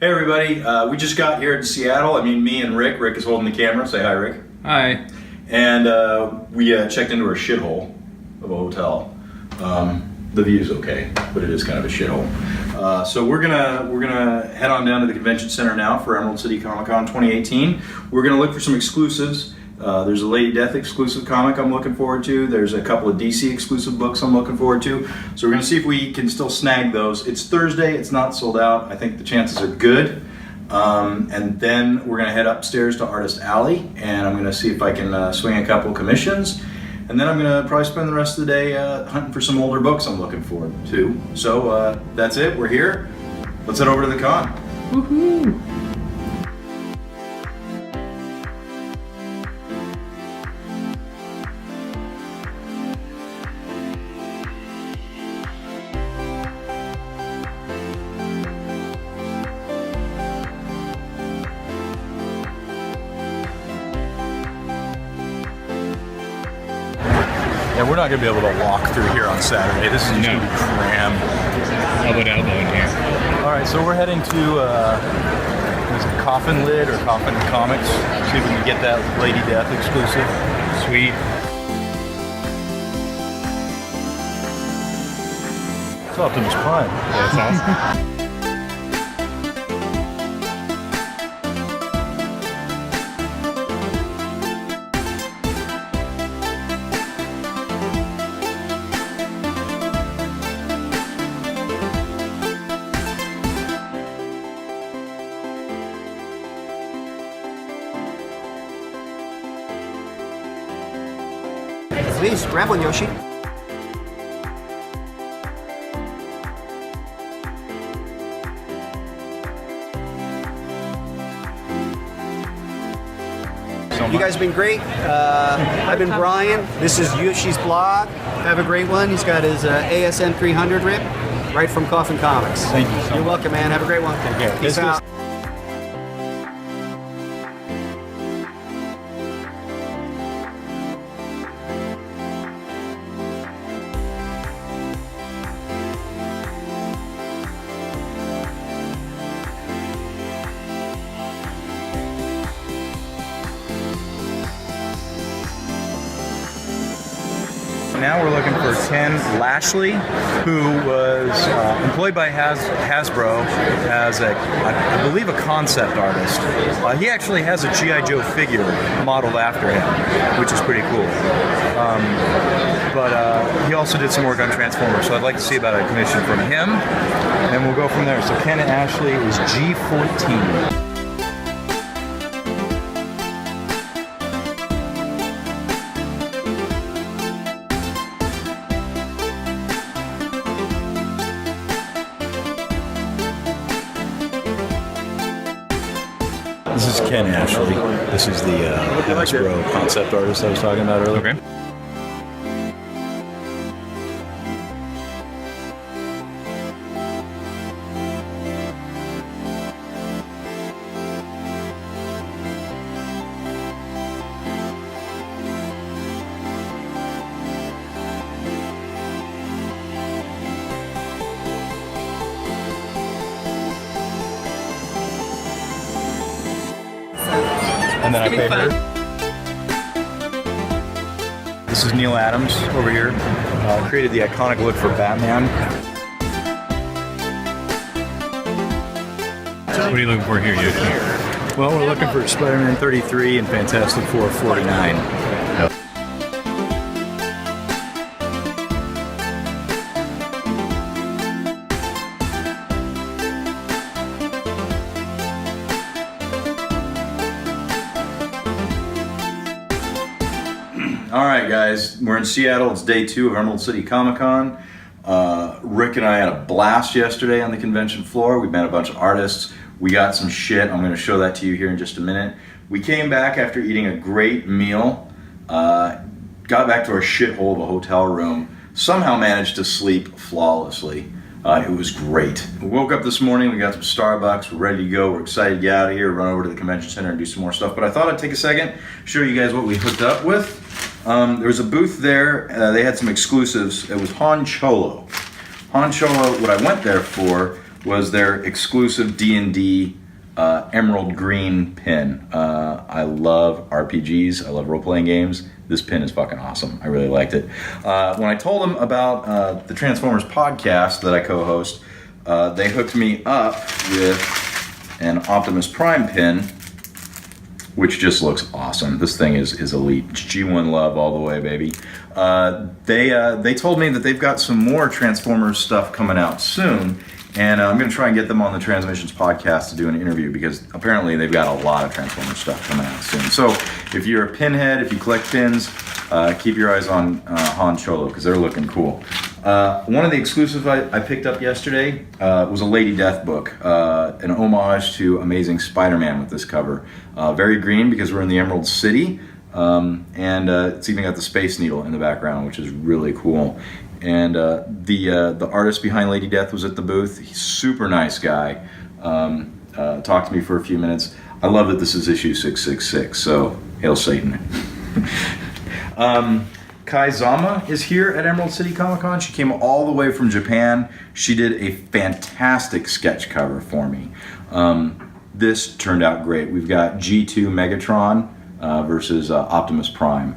Hey everybody, we just got here to Seattle. Me and Rick. Rick is holding the camera. Say hi, Rick. Hi. And we checked into a shithole of a hotel. The view's okay, but it is kind of a shithole. So we're gonna head on down to the convention center now for Emerald City Comic Con 2018. We're gonna look for some exclusives. There's a Lady Death exclusive comic I'm looking forward to. There's a couple of DC exclusive books I'm looking forward to. So we're gonna see if we can still snag those. It's Thursday, it's not sold out. I think the chances are good. And then we're gonna head upstairs to Artist Alley, and I'm gonna see if I can swing a couple commissions. And then I'm gonna probably spend the rest of the day hunting for some older books I'm looking forward to. So that's it, we're here. Let's head over to the con. Woohoo! Yeah, we're not gonna be able to walk through here on Saturday. This is just gonna be crammed. Elbow to elbow in here. All right, so we're heading to is it Coffin Lid or Coffin Comics? See if we can get that Lady Death exclusive. Sweet. It's Optimus Prime. That's awesome. Please, grab one, Yoshi. You guys have been great. I've been Brian. This is Yoshi's blog. Have a great one. He's got his ASM 300 rip right from Coffin Comics. Thank you so much. You're welcome, man. Have a great one. Take care. Peace out. Now we're looking for Ken Lashley, who was employed by Hasbro as I believe a concept artist. He actually has a G.I. Joe figure modeled after him, which is pretty cool. But he also did some work on Transformers, so I'd like to see about a commission from him, and we'll go from there. So Ken Ashley is G14. This is Ken Ashley. This is the Hasbro concept artist I was talking about earlier. Okay. And then I pay her. This is Neil Adams over here. Created the iconic look for Batman. What are you looking for here, Yoshi? Well, we're looking for Spider-Man 33 and Fantastic Four 49. Yep. All right, guys, we're in Seattle. It's day 2 of Emerald City Comic Con. Rick and I had a blast yesterday on the convention floor. We met a bunch of artists. We got some shit. I'm going to show that to you here in just a minute. We came back after eating a great meal, got back to our shithole of a hotel room, somehow managed to sleep flawlessly. It was great. We woke up this morning, we got some Starbucks, we're ready to go, we're excited to get out of here, run over to the convention center and do some more stuff. But I thought I'd take a second, show you guys what we hooked up with. There was a booth there, they had some exclusives. It was Han Cholo. Han Cholo, what I went there for was their exclusive D&D emerald green pin. I love RPGs. I love role-playing games. This pin is fucking awesome. I really liked it. When I told them about the Transformers podcast that I co-host, they hooked me up with an Optimus Prime pin, which just looks awesome. This thing is elite. It's G1 love all the way, baby. They told me that they've got some more Transformers stuff coming out soon, and I'm going to try and get them on the Transmissions podcast to do an interview, because apparently they've got a lot of Transformers stuff coming out soon. So if you're a pinhead, if you collect pins, keep your eyes on Han Cholo, because they're looking cool. One of the exclusives I picked up yesterday was a Lady Death book, an homage to Amazing Spider-Man with this cover. Very green because we're in the Emerald City, and it's even got the Space Needle in the background, which is really cool. And the artist behind Lady Death was at the booth. He's a super nice guy. Talked to me for a few minutes. I love that this is issue 666, so hail Satan. Kai Zama is here at Emerald City Comic Con. She came all the way from Japan. She did a fantastic sketch cover for me. This turned out great. We've got G2 Megatron versus Optimus Prime.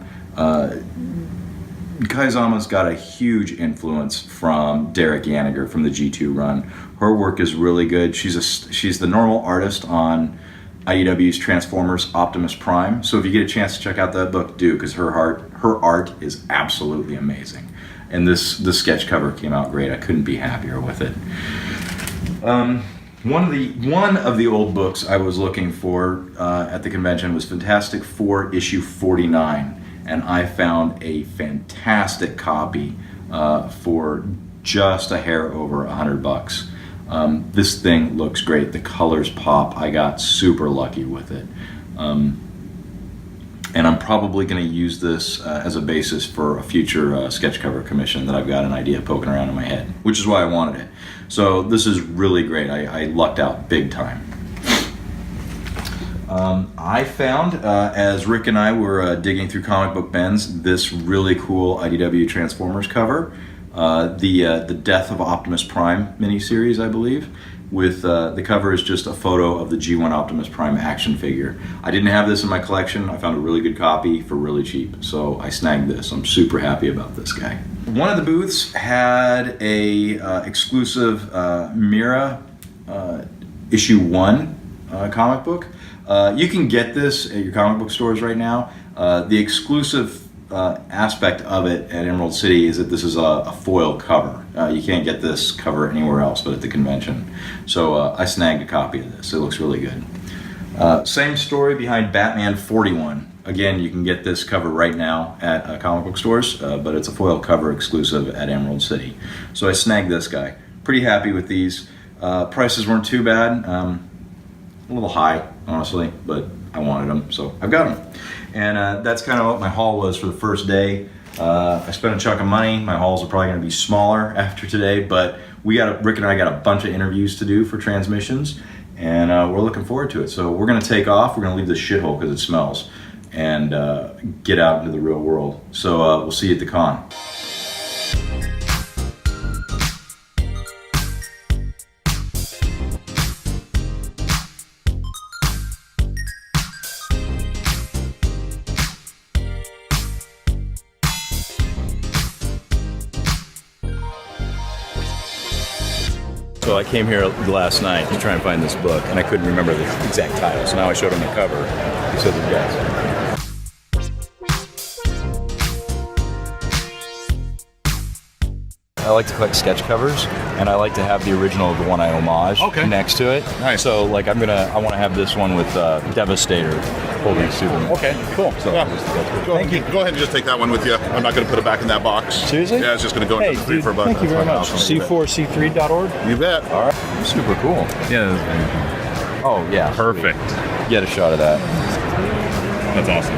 Kai Zama's got a huge influence from Derek Yaniger from the G2 run. Her work is really good. She's the normal artist on IDW's Transformers Optimus Prime. So if you get a chance to check out that book, do, because her art is absolutely amazing. And this sketch cover came out great. I couldn't be happier with it. One of the old books I was looking for at the convention was Fantastic Four issue 49, and I found a fantastic copy for just a hair over $100. This thing looks great. The colors pop. I got super lucky with it. And I'm probably going to use this as a basis for a future sketch cover commission that I've got an idea poking around in my head, which is why I wanted it. So this is really great. I lucked out big time. I found, as Rick and I were digging through comic book bins, this really cool IDW Transformers cover. The Death of Optimus Prime miniseries, I believe, with the cover is just a photo of the G1 Optimus Prime action figure. I didn't have this in my collection. I found a really good copy for really cheap, so I snagged this. I'm super happy about this guy. One of the booths had a exclusive Mira issue 1 comic book. You can get this at your comic book stores right now. The exclusive aspect of it at Emerald City is that this is a foil cover. You can't get this cover anywhere else but at the convention. So I snagged a copy of this. It looks really good. Same story behind Batman 41. Again, you can get this cover right now at comic book stores, but it's a foil cover exclusive at Emerald City. So I snagged this guy. Pretty happy with these. Prices weren't too bad. A little high, honestly, but I wanted them, so I've got them. And that's kind of what my haul was for the first day. I spent a chunk of money. My hauls are probably going to be smaller after today, but Rick and I got a bunch of interviews to do for Transmissions, and we're looking forward to it. So we're going to take off. We're going to leave this shithole because it smells, and get out into the real world. So we'll see you at the con. So I came here last night to try and find this book, and I couldn't remember the exact title. So now I showed him the cover. He said, "Yes." I like to collect sketch covers, and I like to have the original of the one I homage next to it. Nice. So like I want to have this one with Devastator holding Superman. Okay, cool. So Yeah. thank you. Go ahead and just take that one with you. I'm not going to put it back in that box. Seriously? Yeah, it's just going to go into the three for a buck. Thank you very much. That's C4C3.org. You bet. All right. Super cool. Yeah, Oh yeah. perfect. Sweet. Get a shot of that. That's awesome.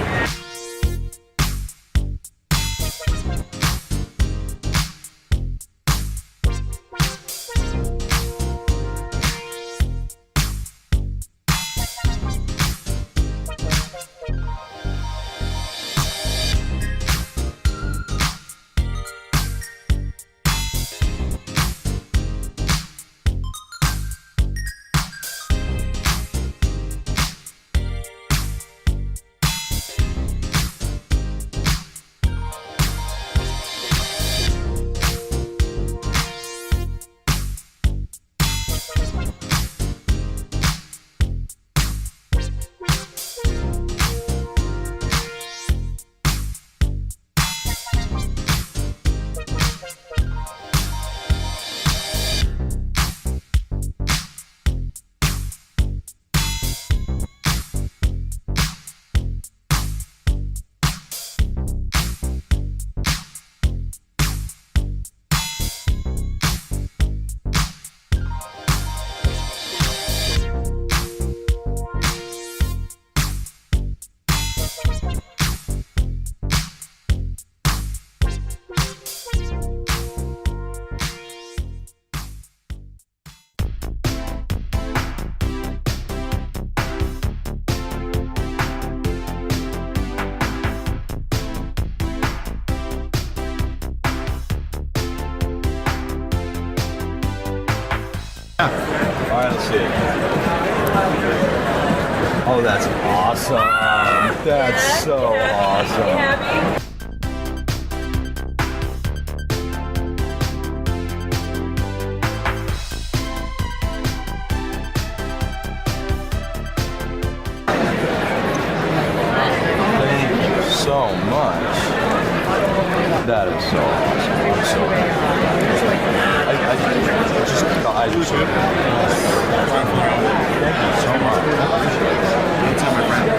Oh, that's awesome. That's so awesome. Thank you so much. That is so awesome. I'm so happy. I just thank you so much. Anytime, my friend.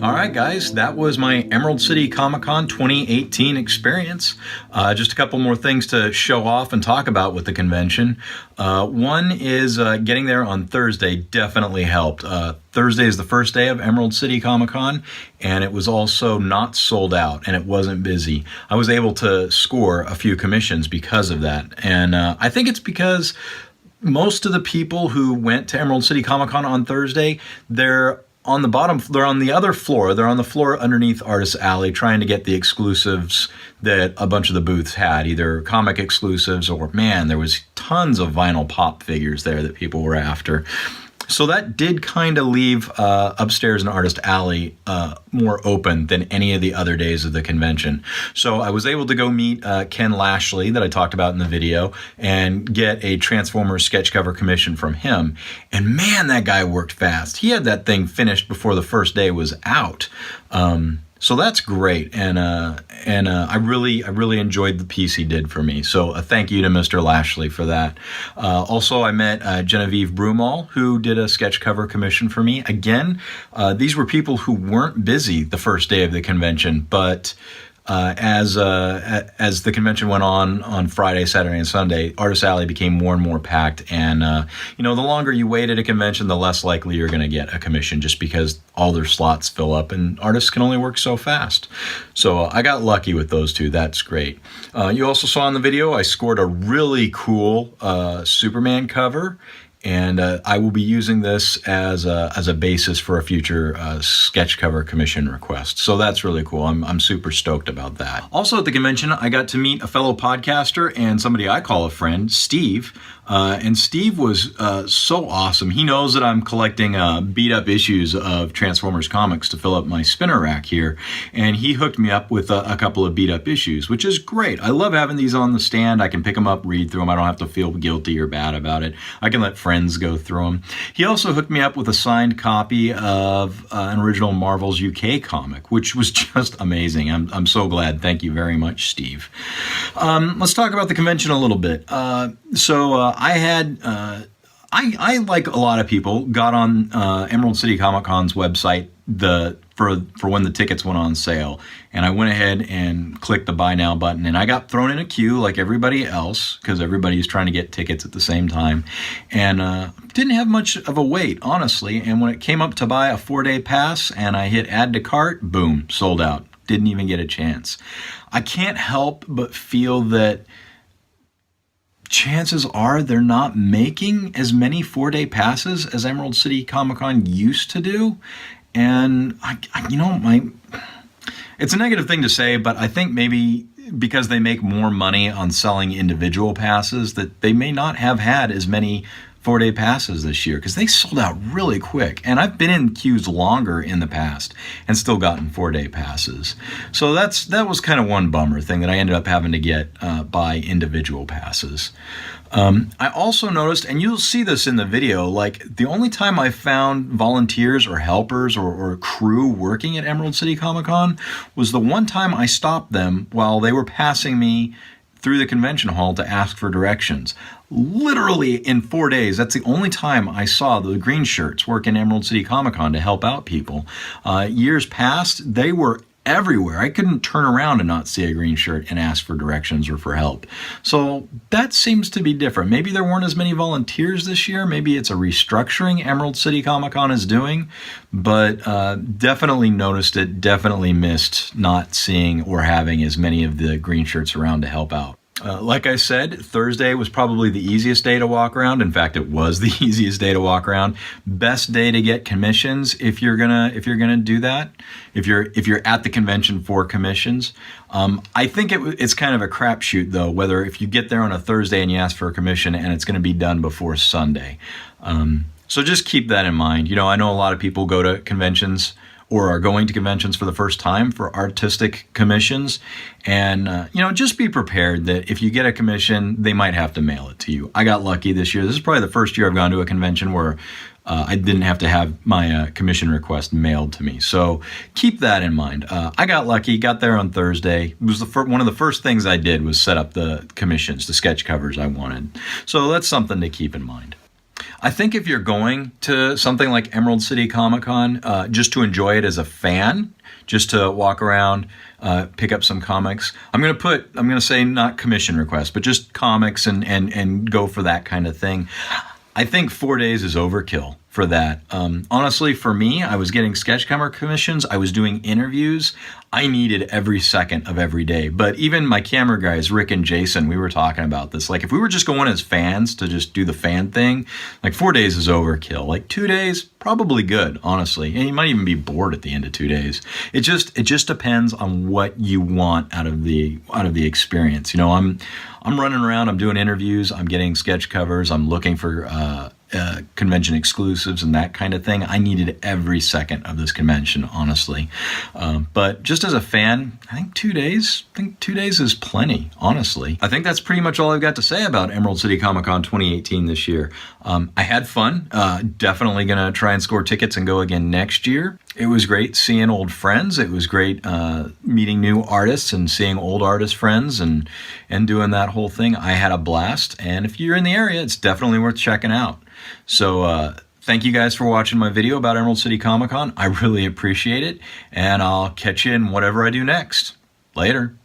All right, guys, that was my Emerald City Comic Con 2018 experience. Just a couple more things to show off and talk about with the convention. One is getting there on Thursday definitely helped. Thursday is the first day of Emerald City Comic Con, and it was also not sold out, and it wasn't busy. I was able to score a few commissions because of that, and I think it's because most of the people who went to Emerald City Comic Con on Thursday, they're on the bottom, they're on the other floor. They're on the floor underneath Artist Alley trying to get the exclusives that a bunch of the booths had, either comic exclusives or, man, there was tons of vinyl pop figures there that people were after. So that did kind of leave upstairs in Artist Alley more open than any of the other days of the convention. So I was able to go meet Ken Lashley that I talked about in the video and get a Transformers sketch cover commission from him. And man, that guy worked fast. He had that thing finished before the first day was out. So that's great, and I really enjoyed the piece he did for me. So a thank you to Mr. Lashley for that. Also, I met Genevieve Broomall, who did a sketch cover commission for me. Again, these were people who weren't busy the first day of the convention, but as the convention went on Friday, Saturday, and Sunday, Artist Alley became more and more packed. And the longer you wait at a convention, the less likely you're going to get a commission, just because all their slots fill up, and artists can only work so fast. So I got lucky with those two. That's great. You also saw in the video I scored a really cool Superman cover. And I will be using this as a basis for a future sketch cover commission request. So that's really cool. I'm super stoked about that. Also at the convention, I got to meet a fellow podcaster and somebody I call a friend, Steve. And Steve was so awesome. He knows that I'm collecting beat up issues of Transformers comics to fill up my spinner rack here. And he hooked me up with a couple of beat up issues, which is great. I love having these on the stand. I can pick them up, read through them. I don't have to feel guilty or bad about it. I can let friends go through them. He also hooked me up with a signed copy of an original Marvel's UK comic, which was just amazing. I'm so glad. Thank you very much, Steve. Let's talk about the convention a little bit. I, like a lot of people, got on Emerald City Comic Con's website for when the tickets went on sale, and I went ahead and clicked the buy now button, and I got thrown in a queue like everybody else because everybody's trying to get tickets at the same time, and didn't have much of a wait, honestly. And when it came up to buy a 4-day pass and I hit add to cart, boom, sold out. Didn't even get a chance. I can't help but feel that chances are they're not making as many 4-day passes as Emerald City Comic Con used to do. And it's a negative thing to say, but I think maybe because they make more money on selling individual passes, that they may not have had as many 4-day passes this year because they sold out really quick. And I've been in queues longer in the past and still gotten 4-day passes. So that was kind of one bummer thing that I ended up having to get buy individual passes. I also noticed, and you'll see this in the video, like the only time I found volunteers or helpers or crew working at Emerald City Comic Con was the one time I stopped them while they were passing me through the convention hall to ask for directions. Literally in 4 days, that's the only time I saw the green shirts work in Emerald City Comic Con to help out people. Years past, they were everywhere. I couldn't turn around and not see a green shirt and ask for directions or for help. So that seems to be different. Maybe there weren't as many volunteers this year. Maybe it's a restructuring Emerald City Comic Con is doing, but definitely noticed it, definitely missed not seeing or having as many of the green shirts around to help out. Like I said, Thursday was probably the easiest day to walk around. In fact, it was the easiest day to walk around. Best day to get commissions if you're gonna do that. If you're at the convention for commissions, I think it's kind of a crapshoot though. Whether if you get there on a Thursday and you ask for a commission and it's going to be done before Sunday. So just keep that in mind. You know, I know a lot of people go to conventions or are going to conventions for the first time for artistic commissions. And, just be prepared that if you get a commission, they might have to mail it to you. I got lucky this year. This is probably the first year I've gone to a convention where I didn't have to have my commission request mailed to me. So keep that in mind. I got lucky, got there on Thursday. It was one of the first things I did was set up the commissions, the sketch covers I wanted. So that's something to keep in mind. I think if you're going to something like Emerald City Comic Con, just to enjoy it as a fan, just to walk around, pick up some comics, I'm going to say not commission requests, but just comics and go for that kind of thing. I think 4 days is overkill for that. Honestly, for me, I was getting sketch cover commissions. I was doing interviews. I needed every second of every day. But even my camera guys, Rick and Jason, we were talking about this. Like if we were just going as fans to just do the fan thing, like 4 days is overkill. Like 2 days, probably good, honestly. And you might even be bored at the end of 2 days. It just depends on what you want out of the experience. You know, I'm running around, I'm doing interviews, I'm getting sketch covers, I'm looking for convention exclusives and that kind of thing. I needed every second of this convention, honestly. But just as a fan, I think 2 days is plenty, honestly. I think that's pretty much all I've got to say about Emerald City Comic Con 2018 this year. I had fun. Definitely going to try and score tickets and go again next year. It was great seeing old friends. It was great meeting new artists and seeing old artist friends and doing that whole thing. I had a blast. And if you're in the area, it's definitely worth checking out. So thank you guys for watching my video about Emerald City Comic Con. I really appreciate it. And I'll catch you in whatever I do next. Later.